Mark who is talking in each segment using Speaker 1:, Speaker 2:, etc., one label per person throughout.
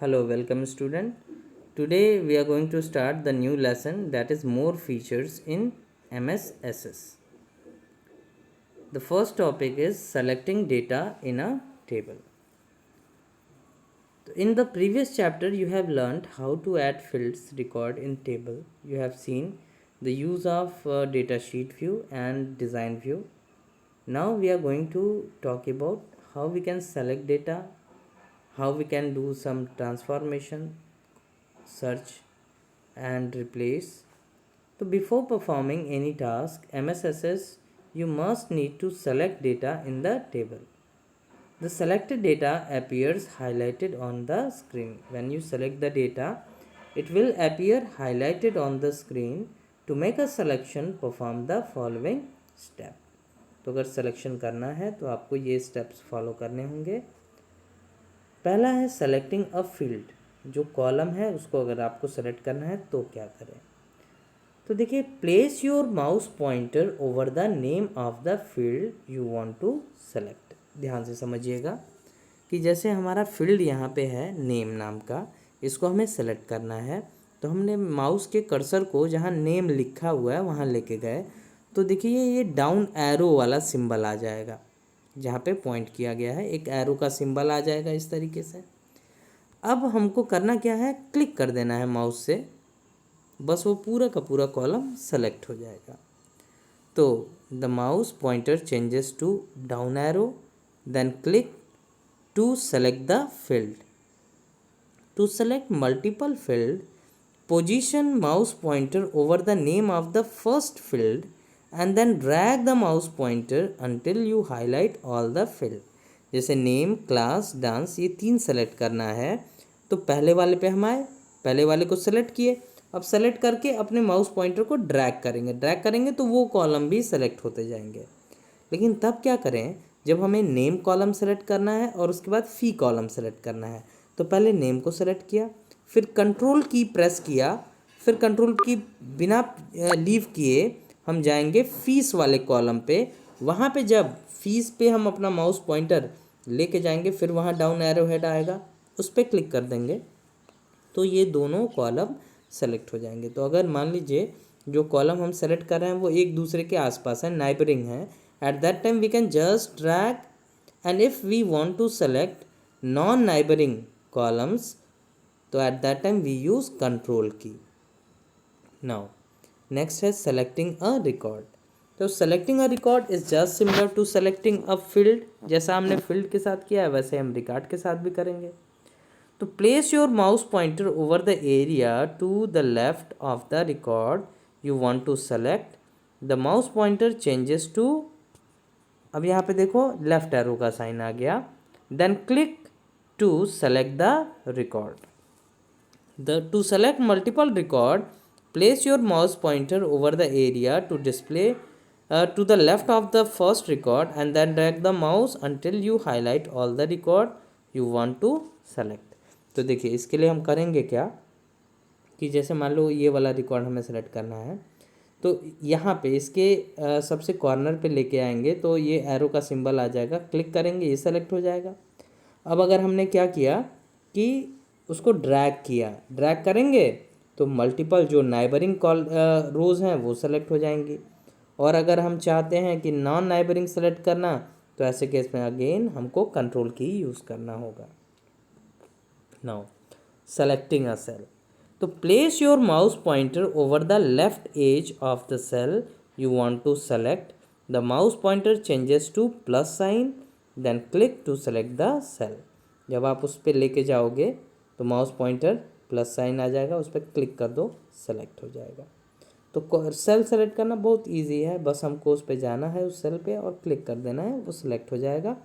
Speaker 1: Hello, welcome student. Today we are going to start the new lesson, that is more features in MSSS. The first topic is selecting data in a table. In the previous chapter you have learned how to add fields record in table. You have seen the use of data sheet view and design view. Now we are going to talk about how we can select data, how we can do some transformation, search and replace. So before performing any task, MSSS, you must need to select data in the table. The selected data appears highlighted on the screen. When you select the data, it will appear highlighted on the screen. To make a selection, perform the following step. तो अगर selection करना है तो आपको ये steps follow करने होंगे. पहला है सेलेक्टिंग अ फील्ड. जो कॉलम है उसको अगर आपको सेलेक्ट करना है तो क्या करें. तो देखिए, place your mouse pointer over the name of the field you want to select. ध्यान से समझिएगा कि जैसे हमारा फील्ड यहाँ पे है नेम नाम का, इसको हमें सेलेक्ट करना है. तो हमने माउस के कर्सर को जहाँ नेम लिखा हुआ है वहाँ लेके गए तो देखिए ये डाउन एरो वाला सिंबल आ जाएगा. जहाँ पे पॉइंट किया गया है एक एरो का सिंबल आ जाएगा इस तरीके से. अब हमको करना क्या है, क्लिक कर देना है माउस से, बस वो पूरा का पूरा कॉलम सेलेक्ट हो जाएगा. तो the mouse pointer changes to down arrow, then click to select the field. To select multiple field, position mouse pointer over the name of the first field and then drag the mouse pointer until you highlight all the field. जैसे name, class, dance, ये 3 select करना है. तो पहले वाले पे हम आए, पहले वाले को सेलेक्ट किए. अब सेलेक्ट करके अपने माउस पॉइंटर को ड्रैग करेंगे तो वो कॉलम भी सेलेक्ट होते जाएंगे. लेकिन तब क्या करें, जब हमें नेम कॉलम सेलेक्ट करना है और उसके बाद फी कॉलम सेलेक्ट करना है, तो पहले नेम को सेलेक्ट किया, फिर कंट्रोल की प्रेस किया, फिर कंट्रोल की बिना लीव किए हम जाएंगे फीस वाले कॉलम पे. वहाँ पे जब फीस पे हम अपना माउस पॉइंटर लेके जाएंगे, फिर वहाँ डाउन एरो हेड आएगा, उस पर क्लिक कर देंगे तो ये दोनों कॉलम सेलेक्ट हो जाएंगे. तो अगर मान लीजिए जो कॉलम हम सेलेक्ट कर रहे हैं वो एक दूसरे के आसपास है, नाइबरिंग है, at that time we can just drag. And if we want to select non neighbouring columns, तो at that time we use control key. Now next है सेलेक्टिंग अ रिकॉर्ड. तो selecting a record is just similar to selecting a field. जैसा हमने field के साथ किया है वैसे हम रिकॉर्ड के साथ भी करेंगे. तो place your mouse pointer over the area to the left of the record you want to select. The mouse pointer changes to, अब यहाँ पे देखो लेफ्ट एरो का साइन आ गया. Then click to select the record. To select multiple record, place your mouse pointer over the area to display to the left of the first record and then drag the mouse until you highlight all the record you want to select. तो देखिए इसके लिए हम करेंगे क्या कि जैसे मान लो ये वाला रिकॉर्ड हमें सेलेक्ट करना है, तो यहाँ पे इसके सबसे कॉर्नर पे लेके आएंगे तो ये एरो का सिंबल आ जाएगा, क्लिक करेंगे ये सेलेक्ट हो जाएगा. अब अगर हमने क्या किया कि उसको ड्रैग करेंगे तो मल्टीपल जो नाइबरिंग रोज़ हैं वो सेलेक्ट हो जाएंगी. और अगर हम चाहते हैं कि नॉन नाइबरिंग सेलेक्ट करना, तो ऐसे केस में अगेन हमको कंट्रोल की यूज़ करना होगा. Now selecting a cell. तो place your mouse pointer over the left edge of the cell you want to select. The mouse pointer changes to plus sign, then click to select the cell. जब आप उस पर लेके जाओगे तो mouse pointer plus sign आ जाएगा, उस पर क्लिक कर दो, सेलेक्ट हो जाएगा. तो सेल सेलेक्ट करना बहुत इजी है, बस हमको उस पर जाना है उस सेल पे और क्लिक कर देना है, वो सेलेक्ट हो जाएगा.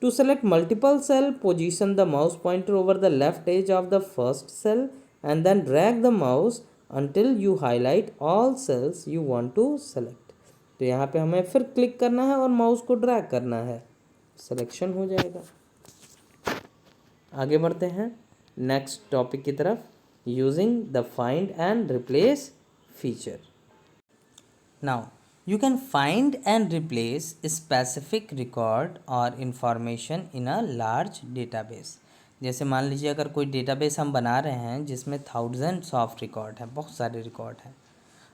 Speaker 1: To select multiple cell, position the mouse pointer over the left edge of the first cell and then drag the mouse until you highlight all cells you want to select. तो यहाँ पे हमें फिर click करना है और mouse को drag करना है, सिलेक्शन हो जाएगा. आगे बढ़ते हैं नेक्स्ट टॉपिक की तरफ, using the find and replace feature. Now you can find and replace a specific record or information in a large database. जैसे मान लीजिए अगर कोई डेटाबेस हम बना रहे हैं जिसमें थाउजेंड्स ऑफ रिकॉर्ड हैं, बहुत सारे रिकॉर्ड हैं।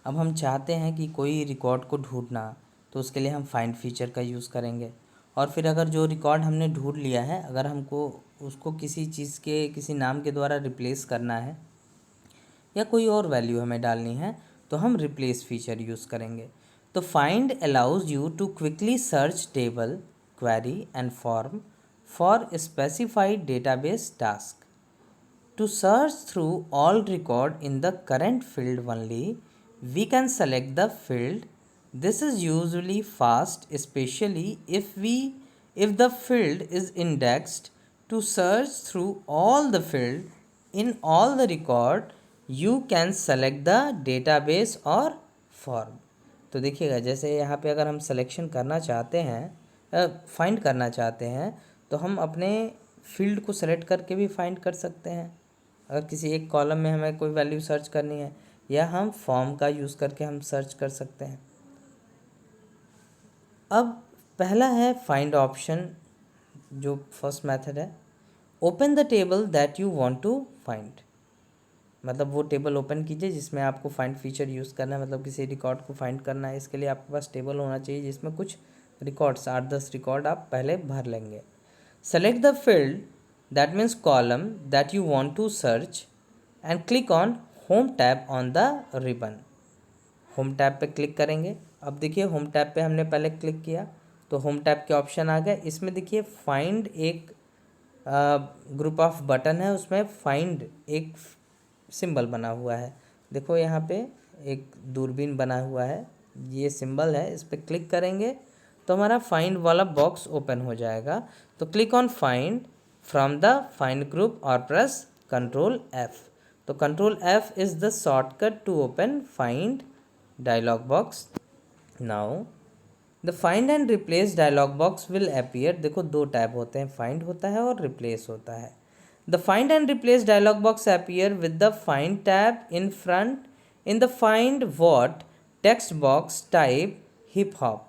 Speaker 1: अब हम चाहते हैं कि कोई रिकॉर्ड को ढूंढना, तो उसके लिए हम फाइंड फीचर का यूज़ करेंगे। और फिर अगर जो रिकॉर्ड हमने ढूंढ लिया है, अगर हमको उसको किसी चीज़ के किसी नाम के द्वारा रिप्लेस करना है या कोई और वैल्यू हमें डालनी है, तो हम रिप्लेस फीचर यूज़ करेंगे। तो find allows you to quickly search table, query and form for specified database task. To search through all record in the current field only, we can select the field. This is usually fast, especially if the field is indexed. To search through all the field in all the record, you can select the database or form. तो देखिएगा, जैसे यहाँ पे अगर हम selection करना चाहते हैं, फाइंड करना चाहते हैं, तो हम अपने फील्ड को सेलेक्ट करके भी फाइंड कर सकते हैं। अगर किसी एक कॉलम में हमें कोई वैल्यू सर्च करनी है, या हम फॉर्म का यूज़ करके हम सर्च कर सकते हैं। अब पहला है फाइंड ऑप्शन, जो फर्स्ट मेथड है। Open the table that you want to find, मतलब वो टेबल ओपन कीजिए जिसमें आपको फाइंड फीचर यूज़ करना है, मतलब किसी रिकॉर्ड को फाइंड करना है। इसके लिए आपके पास टेबल होना चाहिए जिसमें कुछ रिकॉर्ड्स, 8-10 रिकॉर्ड आप पहले भर लेंगे। Select the field, that means column that you want to search, and click on home tab on the ribbon. Home tab पे क्लिक करेंगे। अब देखिए होम टैब पे हमने पहले क्लिक किया तो होम टैब के ऑप्शन आ गए। इसमें देखिए फाइंड एक ग्रुप ऑफ बटन है, उसमें फाइंड एक सिंबल बना हुआ है। देखो यहाँ पे एक दूरबीन बना हुआ है, ये सिंबल है, इस पर क्लिक करेंगे तो हमारा फाइंड वाला बॉक्स ओपन हो जाएगा। तो click on find from the find group or press Ctrl F. तो Ctrl F is the shortcut to open find dialog box. Now the find and replace dialog box will appear. देखो दो tab होते हैं, find होता है और replace होता है। The find and replace dialog box appear with the find tab in front. In the find what text box type hip hop,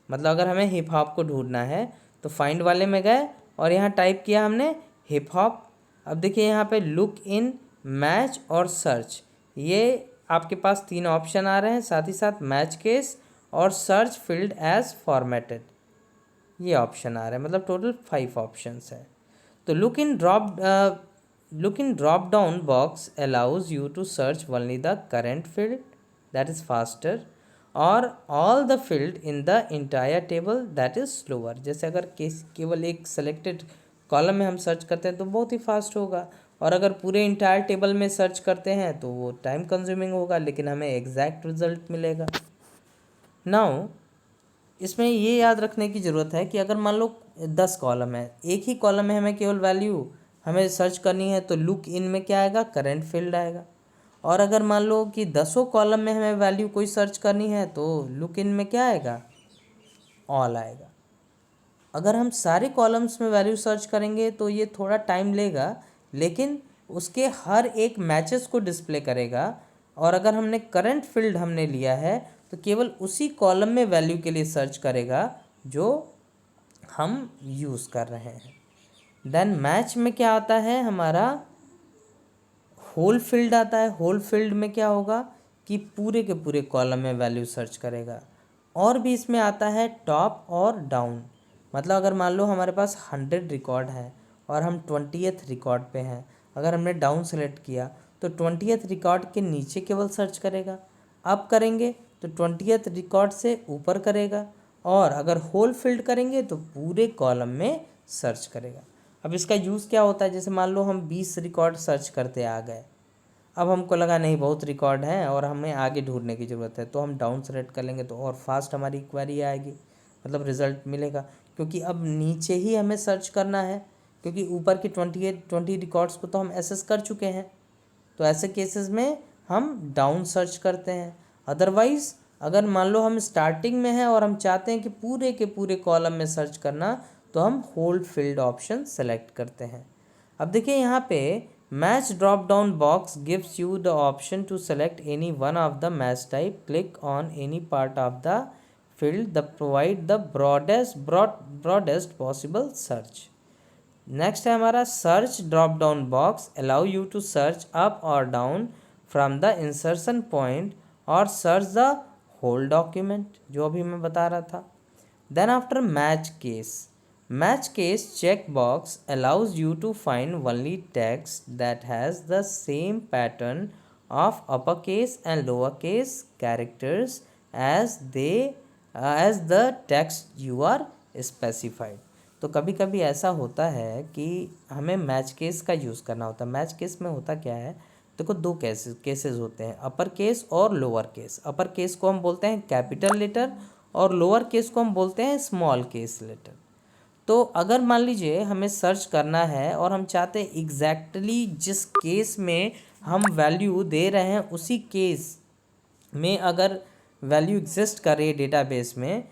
Speaker 1: मतलब अगर हमें हिप हॉप को ढूंढना है तो फाइंड वाले में गए और यहाँ टाइप किया हमने हिप हॉप। अब देखिए यहाँ पे लुक इन, मैच और सर्च, ये आपके पास 3 ऑप्शन आ रहे हैं, साथ ही साथ मैच केस और सर्च फील्ड एज फॉर्मेटेड, ये ऑप्शन आ रहे हैं, मतलब टोटल 5 ऑप्शंस है। तो look in drop down box allows you to search only the current field, that is faster, और all the field in the entire table, that is slower. जैसे अगर केवल एक सेलेक्टेड कॉलम में हम सर्च करते हैं तो बहुत ही फास्ट होगा, और अगर पूरे इंटायर टेबल में सर्च करते हैं तो वो टाइम कंज्यूमिंग होगा, लेकिन हमें एग्जैक्ट रिजल्ट मिलेगा। नाउ इसमें ये याद रखने की ज़रूरत है कि अगर मान लो 10 कॉलम है, एक ही कॉलम में हमें केवल वैल्यू हमें सर्च करनी है तो लुक इन में क्या आएगा, करेंट फील्ड आएगा। और अगर मान लो कि 10 कॉलम में हमें वैल्यू कोई सर्च करनी है तो लुक इन में क्या आएगा, ऑल आएगा। अगर हम सारे कॉलम्स में वैल्यू सर्च करेंगे तो ये थोड़ा टाइम लेगा, लेकिन उसके हर एक मैचेस को डिस्प्ले करेगा। और अगर हमने करंट फील्ड हमने लिया है तो केवल उसी कॉलम में वैल्यू के लिए सर्च करेगा जो हम यूज़ कर रहे हैं। देन मैच में क्या आता है, हमारा होल फील्ड आता है। होल फील्ड में क्या होगा कि पूरे के पूरे कॉलम में वैल्यू सर्च करेगा। और भी इसमें आता है टॉप और डाउन, मतलब अगर मान लो हमारे पास 100 रिकॉर्ड है और हम 20th रिकॉर्ड पे हैं, अगर हमने डाउन सेलेक्ट किया तो 20th रिकॉर्ड के नीचे केवल सर्च करेगा। अप करेंगे तो 20th रिकॉर्ड से ऊपर करेगा, और अगर होल फील्ड करेंगे तो पूरे कॉलम में सर्च करेगा। अब इसका यूज़ क्या होता है, जैसे मान लो हम 20 रिकॉर्ड सर्च करते आ गए, अब हमको लगा नहीं बहुत रिकॉर्ड हैं और हमें आगे ढूंढने की ज़रूरत है, तो हम डाउन सेलेक्ट कर लेंगे तो और फास्ट हमारी क्वेरी आएगी, मतलब रिज़ल्ट मिलेगा। क्योंकि अब नीचे ही हमें सर्च करना है, क्योंकि ऊपर की 20 रिकॉर्ड्स को तो हम एसेस कर चुके हैं। तो ऐसे केसेस में हम डाउन सर्च करते हैं। अदरवाइज़ अगर मान लो हम स्टार्टिंग में हैं और हम चाहते हैं कि पूरे के पूरे कॉलम में सर्च करना, तो हम होल्ड फील्ड ऑप्शन सेलेक्ट करते हैं। अब देखिए यहाँ पे match drop down box gives you the option to select any one of the match type, click on any part of the field the provide the broadest possible search. Next है हमारा search drop down box allow you to search up और down from the insertion point और search the whole document, जो अभी मैं बता रहा था। Then after match case check box allows you to find only text that has the same pattern of upper case and lower case characters as the text you are specified. तो कभी कभी ऐसा होता है कि हमें मैच केस का use करना होता है। मैच केस में होता क्या है, देखो दो केसेस होते हैं, अपर केस और लोअर केस। अपर केस को हम बोलते हैं कैपिटल लेटर और लोअर केस को हम बोलते हैं स्मॉल केस लेटर। तो अगर मान लीजिए हमें सर्च करना है और हम चाहते हैं एग्जैक्टली जिस केस में हम वैल्यू दे रहे हैं उसी केस में अगर वैल्यू एग्जिस्ट कर रही है डेटाबेस में,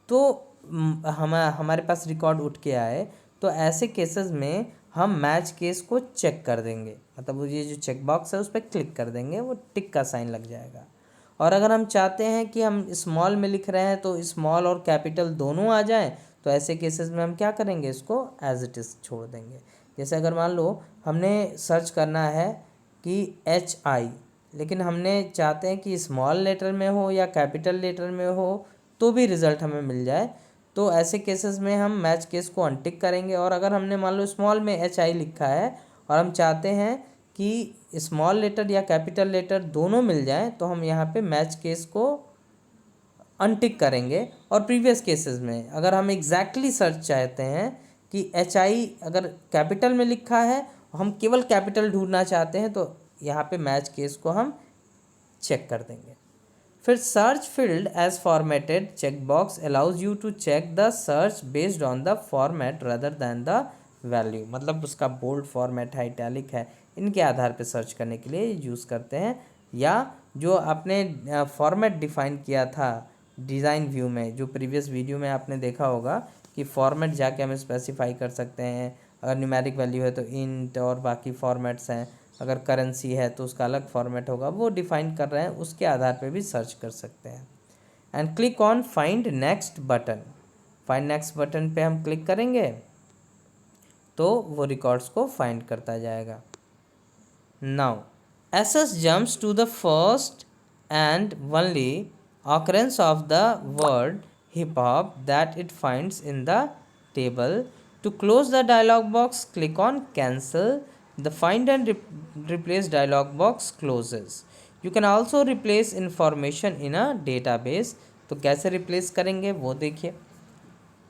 Speaker 1: तो हमारे पास रिकॉर्ड उठ के आए, तो ऐसे केसेस में हम मैच केस को चेक कर देंगे। मतलब वो ये जो चेक बॉक्स है उस पर क्लिक कर देंगे, वो टिक का साइन लग जाएगा। और अगर हम चाहते हैं कि हम स्मॉल में लिख रहे हैं तो स्मॉल और कैपिटल दोनों आ जाएं, तो ऐसे केसेस में हम क्या करेंगे, इसको एज इट इज़ छोड़ देंगे। जैसे अगर मान लो हमने सर्च करना है कि HI, लेकिन हमने चाहते हैं कि स्मॉल लेटर में हो या कैपिटल लेटर में हो तो भी रिज़ल्ट हमें मिल जाए, तो ऐसे केसेस में हम मैच केस को अनटिक करेंगे। और अगर हमने मान लो स्मॉल में HI लिखा है और हम चाहते हैं कि स्मॉल लेटर या कैपिटल लेटर दोनों मिल जाएं, तो हम यहाँ पे मैच केस को अनटिक करेंगे। और प्रीवियस केसेस में अगर हम एग्जैक्टली सर्च चाहते हैं कि HI अगर कैपिटल में लिखा है, हम केवल कैपिटल ढूंढना चाहते हैं, तो यहाँ पे मैच केस को हम चेक कर देंगे। फिर search field as formatted check box allows you to check the search based on the format rather than the value. मतलब उसका बोल्ड फॉर्मेट है, इटैलिक है, इनके आधार पे सर्च करने के लिए यूज़ करते हैं। या जो आपने फॉर्मेट डिफाइन किया था डिज़ाइन व्यू में, जो प्रीवियस वीडियो में आपने देखा होगा कि फॉर्मेट जाके हम स्पेसिफाई कर सकते हैं। अगर न्यूमेरिक वैल्यू है तो इंट और बाकी फॉर्मेट्स हैं, अगर करेंसी है तो उसका अलग फॉर्मेट होगा, वो डिफाइन कर रहे हैं, उसके आधार पे भी सर्च कर सकते हैं। And click on find next button. Find next button पे हम क्लिक करेंगे तो वो रिकॉर्ड्स को फाइंड करता जाएगा। Now SS jumps to the first and only occurrence of the word hip hop that it finds in the table. To close the dialog box, click on cancel. The find and replace dialog box closes. You can also replace information in a database. तो कैसे replace करेंगे वो देखिए।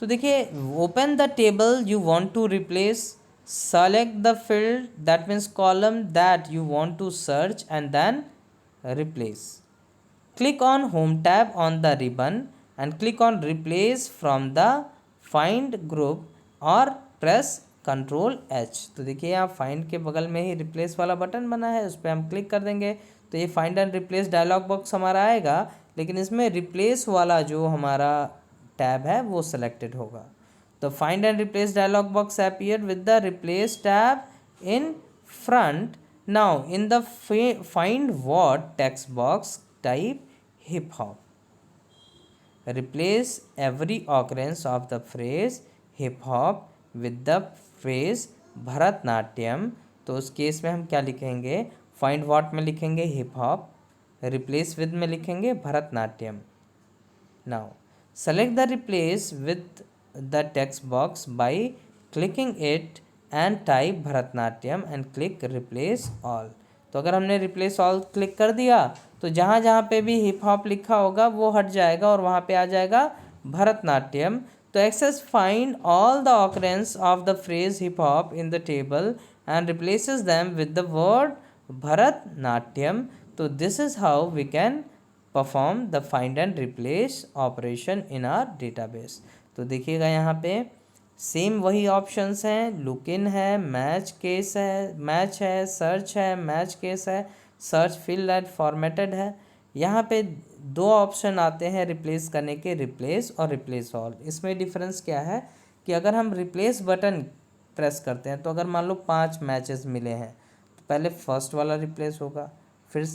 Speaker 1: तो देखिए, open the table you want to replace, select the field that means column that you want to search and then replace. Click on Home tab on the ribbon and click on Replace from the Find group or press Ctrl H। तो देखिए यहाँ Find के बगल में ही Replace वाला button बना है, उस पर हम क्लिक कर देंगे तो ये Find and Replace dialog box हमारा आएगा, लेकिन इसमें Replace वाला जो हमारा टैब है वो selected होगा। तो Find and Replace dialog box appeared with the Replace tab in front. Now in the Find What text box, type hip hop. Replace every occurrence of the phrase hip hop with the phrase Bharatanatyam. तो उस case में हम क्या लिखेंगे, find what में लिखेंगे hip hop, replace with में लिखेंगे Bharatanatyam. Now select the replace with the text box by clicking it and type Bharatanatyam and click replace all. तो अगर हमने रिप्लेस ऑल क्लिक कर दिया तो जहाँ जहाँ पे भी हिप हॉप लिखा होगा वो हट जाएगा और वहाँ पे आ जाएगा भरतनाट्यम। तो Access find all the occurrence of the phrase hip hop in the table and replaces them with the word Bharatanatyam. तो this is how we can perform the find and replace operation in our database. तो देखिएगा यहाँ पे same वही options हैं, look in है, match case है, match है, सर्च है, मैच केस है, सर्च फील्ड एंड फॉर्मेटेड है। यहाँ पे दो ऑप्शन आते हैं रिप्लेस करने के, रिप्लेस और रिप्लेस ऑल। इसमें डिफरेंस क्या है कि अगर हम रिप्लेस बटन प्रेस करते हैं तो अगर मान लो 5 मैचेस मिले हैं तो पहले फर्स्ट वाला रिप्लेस होगा, फिर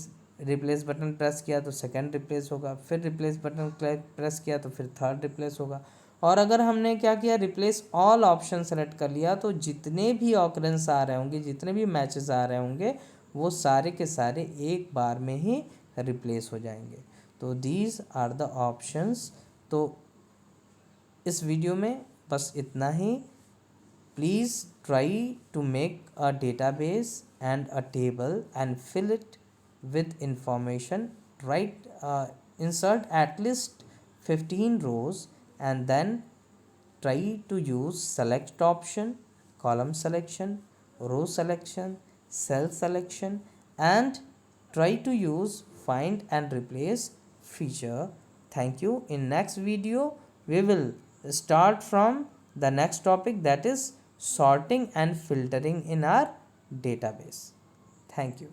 Speaker 1: रिप्लेस बटन प्रेस किया तो सेकंड रिप्लेस होगा, फिर रिप्लेस बटन प्रेस किया तो फिर थर्ड रिप्लेस होगा। और अगर हमने क्या किया, रिप्लेस ऑल ऑप्शन सेलेक्ट कर लिया, तो जितने भी ऑकरेंस आ रहे होंगे, जितने भी मैचेस आ रहे होंगे, वो सारे के सारे एक बार में ही रिप्लेस हो जाएंगे। तो दीज आर द ऑप्शंस। तो इस वीडियो में बस इतना ही। Please try to make a database and a table and fill it with information. Insert at least 15 rows and then try to use select option, column selection, row selection, cell selection, and try to use find and replace feature. Thank you. In next video we will start from the next topic, that is sorting and filtering in our database. Thank you.